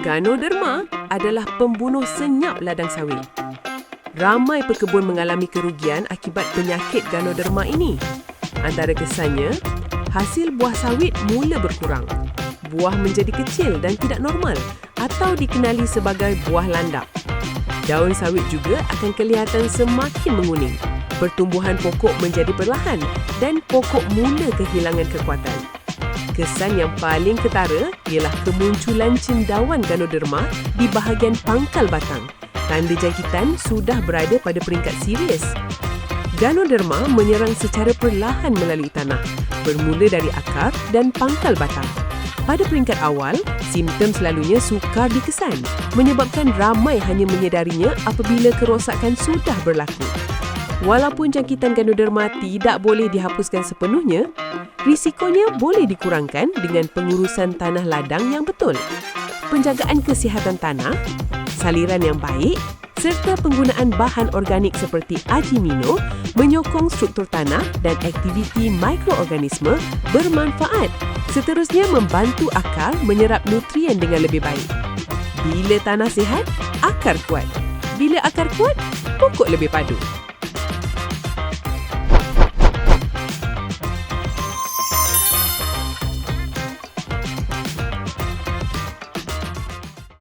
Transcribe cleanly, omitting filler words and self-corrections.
Ganoderma adalah pembunuh senyap ladang sawit. Ramai pekebun mengalami kerugian akibat penyakit Ganoderma ini. Antara kesannya, hasil buah sawit mula berkurang. Buah menjadi kecil dan tidak normal atau dikenali sebagai buah landap. Daun sawit juga akan kelihatan semakin menguning. Pertumbuhan pokok menjadi perlahan dan pokok mula kehilangan kekuatan. Kesan yang paling ketara ialah kemunculan cendawan Ganoderma di bahagian pangkal batang. Tanda jangkitan sudah berada pada peringkat serius. Ganoderma menyerang secara perlahan melalui tanah, bermula dari akar dan pangkal batang. Pada peringkat awal, simptom selalunya sukar dikesan, menyebabkan ramai hanya menyedarinya apabila kerosakan sudah berlaku. Walaupun jangkitan Ganoderma tidak boleh dihapuskan sepenuhnya, risikonya boleh dikurangkan dengan pengurusan tanah ladang yang betul, penjagaan kesihatan tanah, saliran yang baik serta penggunaan bahan organik seperti Ajimino menyokong struktur tanah dan aktiviti mikroorganisme bermanfaat. Seterusnya membantu akar menyerap nutrien dengan lebih baik. Bila tanah sihat, akar kuat. Bila akar kuat, pokok lebih padu.